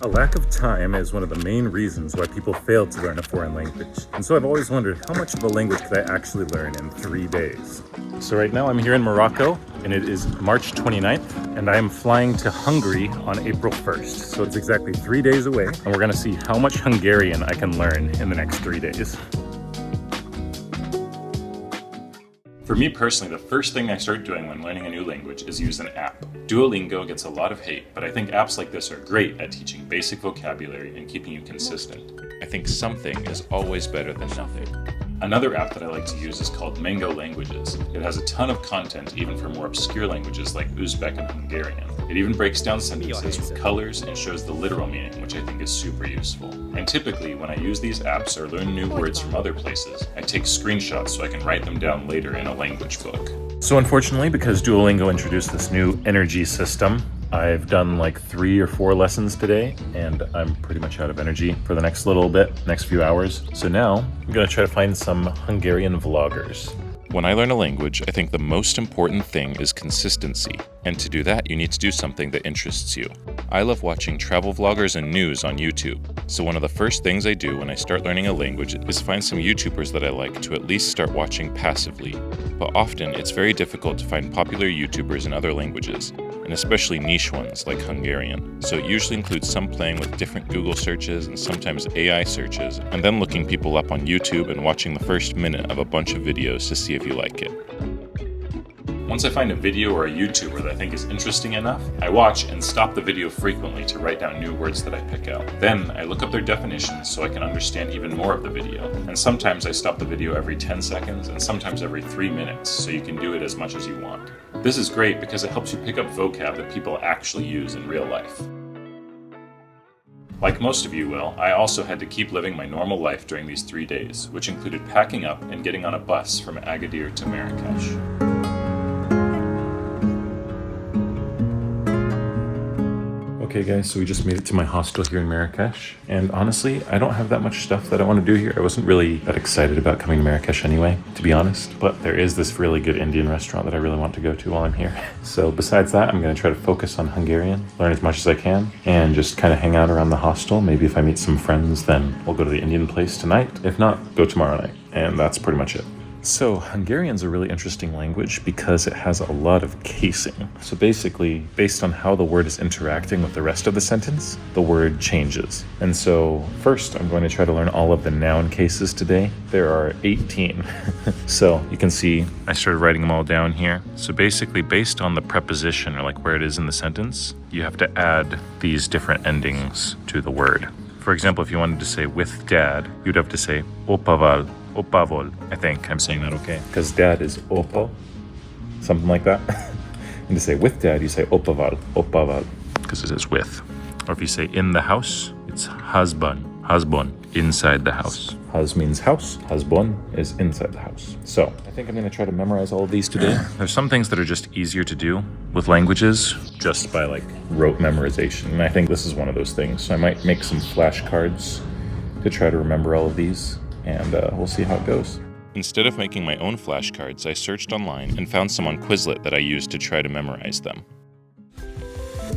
A lack of time is one of the main reasons why people fail to learn a foreign language. And so I've always wondered, how much of a language could I actually learn in 3 days? So right now I'm here in Morocco, and it is March 29th, and I am flying to Hungary on April 1st. So it's exactly 3 days away, and we're gonna see how much Hungarian I can learn in the next 3 days. For me personally, the first thing I start doing when learning a new language is use an app. Duolingo gets a lot of hate, but I think apps like this are great at teaching basic vocabulary and keeping you consistent. I think something is always better than nothing. Another app that I like to use is called Mango Languages. It has a ton of content even for more obscure languages like Uzbek and Hungarian. It even breaks down sentences with colors and shows the literal meaning, which I think is super useful. And typically, when I use these apps or learn new words from other places, I take screenshots so I can write them down later in a language book. So unfortunately, because Duolingo introduced this new energy system, I've done like 3 or 4 lessons today, and I'm pretty much out of energy for the next little bit, next few hours. So now I'm gonna try to find some Hungarian vloggers. When I learn a language, I think the most important thing is consistency. And to do that, you need to do something that interests you. I love watching travel vloggers and news on YouTube. So one of the first things I do when I start learning a language is find some YouTubers that I like to at least start watching passively. But often, it's very difficult to find popular YouTubers in other languages, and especially niche ones like Hungarian. So it usually includes some playing with different Google searches and sometimes AI searches, and then looking people up on YouTube and watching the first minute of a bunch of videos to see if you like it. Once I find a video or a YouTuber that I think is interesting enough, I watch and stop the video frequently to write down new words that I pick out. Then I look up their definitions so I can understand even more of the video. And sometimes I stop the video every 10 seconds and sometimes every 3 minutes, so you can do it as much as you want. This is great because it helps you pick up vocab that people actually use in real life. Like most of you will, I also had to keep living my normal life during these 3 days, which included packing up and getting on a bus from Agadir to Marrakesh. Okay guys, so we just made it to my hostel here in Marrakesh, and honestly, I don't have that much stuff that I want to do here. I wasn't really that excited about coming to Marrakesh anyway, to be honest, but there is this really good Indian restaurant that I really want to go to while I'm here. So besides that, I'm going to try to focus on Hungarian, learn as much as I can, and just kind of hang out around the hostel. Maybe if I meet some friends, then we'll go to the Indian place tonight. If not, go tomorrow night, and that's pretty much it. So Hungarian's a really interesting language because it has a lot of casing. So basically, based on how the word is interacting with the rest of the sentence, the word changes. And so first, I'm going to try to learn all of the noun cases today. There are 18. So you can see I started writing them all down here. So basically, based on the preposition or like where it is in the sentence, you have to add these different endings to the word. For example, if you wanted to say with dad, you'd have to say opaval. Opavol. I think I'm saying that okay. Because dad is opo, something like that. And to say with dad, you say opaval, opaval, because it is with. Or if you say in the house, it's husband, husband, inside the house. Hus means house, husband is inside the house. So I think I'm going to try to memorize all of these today. There's some things that are just easier to do with languages just by like rote memorization. And I think this is one of those things. So I might make some flashcards to try to remember all of these. And we'll see how it goes. Instead of making my own flashcards, I searched online and found some on Quizlet that I used to try to memorize them.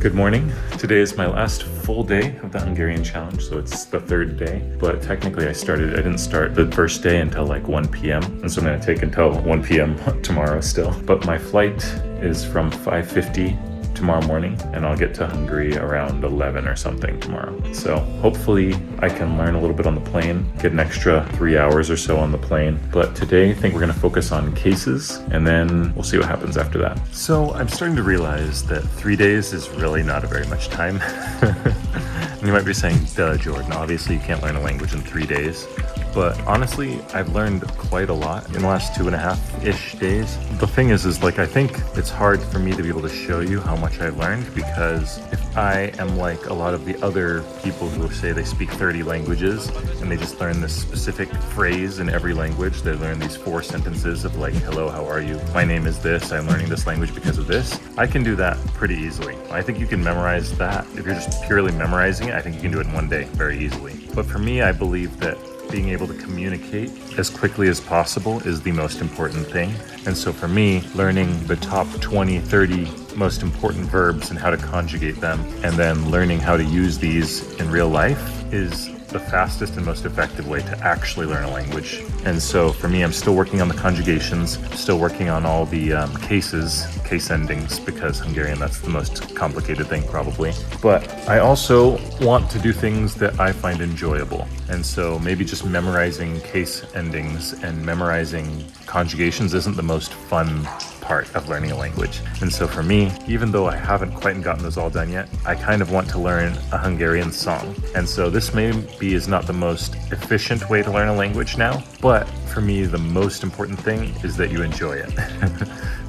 Good morning. Today is my last full day of the Hungarian challenge, so it's the 3rd day. But technically I didn't start the first day until like 1 p.m. And so I'm going to take until 1 p.m. tomorrow still. But my flight is from 5:50 tomorrow morning, and I'll get to Hungary around 11 or something tomorrow. So hopefully I can learn a little bit on the plane, get an extra 3 hours or so on the plane. But today I think we're going to focus on cases, and then we'll see what happens after that. So I'm starting to realize that 3 days is really not a very much time. And you might be saying, duh, Jordan, obviously you can't learn a language in 3 days. But honestly, I've learned quite a lot in the last 2.5-ish days. The thing is like, I think it's hard for me to be able to show you how much I've learned, because if I am like a lot of the other people who say they speak 30 languages and they just learn this specific phrase in every language, they learn these 4 sentences of like, hello, how are you? My name is this, I'm learning this language because of this. I can do that pretty easily. I think you can memorize that. If you're just purely memorizing it, I think you can do it in 1 day very easily. But for me, I believe that being able to communicate as quickly as possible is the most important thing. And so for me, learning the top 20, 30 most important verbs and how to conjugate them, and then learning how to use these in real life is the fastest and most effective way to actually learn a language. And so for me, I'm still working on the conjugations, still working on all the case endings, because Hungarian, that's the most complicated thing probably. But I also want to do things that I find enjoyable. And so maybe just memorizing case endings and memorizing conjugations isn't the most fun part of learning a language. And so for me, even though I haven't quite gotten those all done yet, I kind of want to learn a Hungarian song. And so this maybe is not the most efficient way to learn a language now, but for me, the most important thing is that you enjoy it.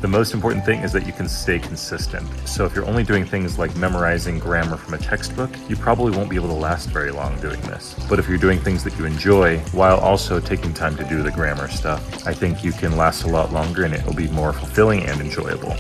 The most important thing is that you can stay consistent. So if you're only doing things like memorizing grammar from a textbook, you probably won't be able to last very long doing this. But if you're doing things that you enjoy while also taking time to do the grammar stuff, I think you can last a lot longer and it will be more fulfilling and enjoyable.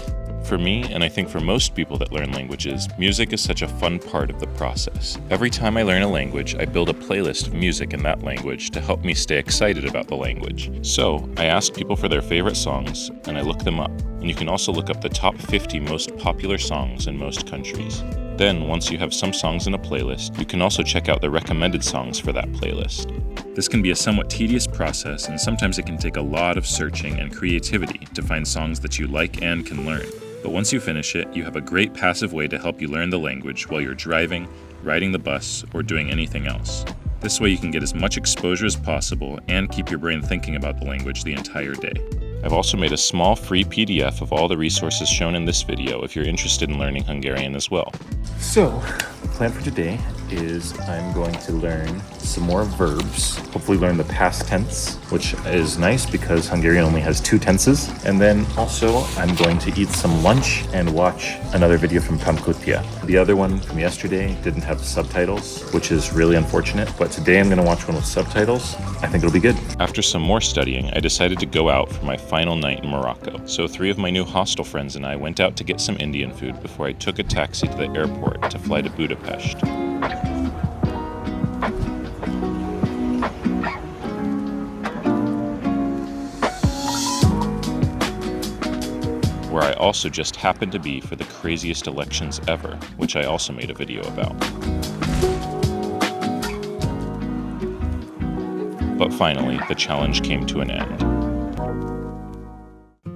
For me, and I think for most people that learn languages, music is such a fun part of the process. Every time I learn a language, I build a playlist of music in that language to help me stay excited about the language. So, I ask people for their favorite songs, and I look them up. And you can also look up the top 50 most popular songs in most countries. Then, once you have some songs in a playlist, you can also check out the recommended songs for that playlist. This can be a somewhat tedious process, and sometimes it can take a lot of searching and creativity to find songs that you like and can learn. But once you finish it, you have a great passive way to help you learn the language while you're driving, riding the bus, or doing anything else. This way you can get as much exposure as possible and keep your brain thinking about the language the entire day. I've also made a small free PDF of all the resources shown in this video if you're interested in learning Hungarian as well. So, the plan for today is I'm going to learn some more verbs, hopefully learn the past tense, which is nice because Hungarian only has 2 tenses. And then also I'm going to eat some lunch and watch another video from Pamkutia. The other one from yesterday didn't have subtitles, which is really unfortunate, but today I'm going to watch one with subtitles. I think it'll be good. After some more studying, I decided to go out for my final night in Morocco. So 3 of my new hostel friends and I went out to get some Indian food before I took a taxi to the airport to fly to Budapest. Where I also just happened to be for the craziest elections ever, which I also made a video about. But finally, the challenge came to an end.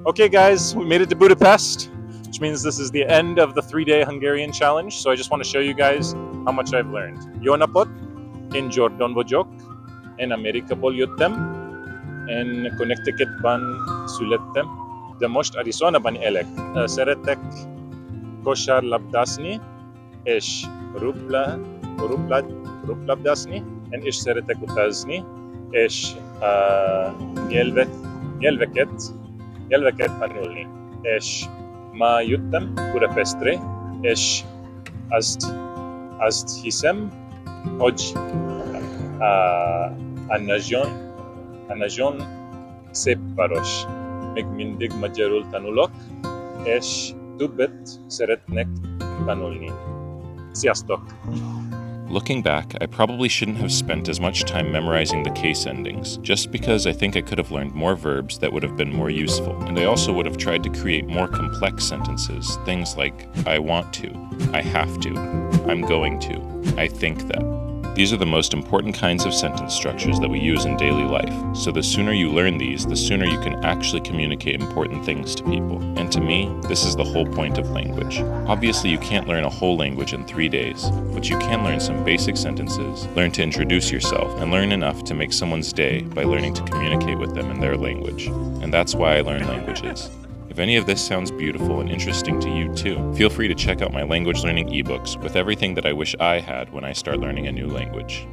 Okay guys, we made it to Budapest, which means this is the end of the 3-day Hungarian challenge. So I just want to show you guys how much I've learned. Jó napot, én Jordan vagyok, én Amerikából jöttem, én Connecticutban születtem, de most Arizonában élek. Szeretek kosárlabdázni, és röplabdázni, én is szeretek utazni, és nyelveket tanulni. És ma jöttem Budapestre, és azt hiszem, hogy a nagyon szép város. Még mindig magyarul tanulok, és többet szeretnék tanulni. Sziasztok! Looking back, I probably shouldn't have spent as much time memorizing the case endings, just because I think I could have learned more verbs that would have been more useful. And I also would have tried to create more complex sentences, things like I want to, I have to, I'm going to, I think that. These are the most important kinds of sentence structures that we use in daily life. So the sooner you learn these, the sooner you can actually communicate important things to people. And to me, this is the whole point of language. Obviously, you can't learn a whole language in 3 days, but you can learn some basic sentences, learn to introduce yourself, and learn enough to make someone's day by learning to communicate with them in their language. And that's why I learn languages. If any of this sounds beautiful and interesting to you too, feel free to check out my language learning ebooks with everything that I wish I had when I start learning a new language.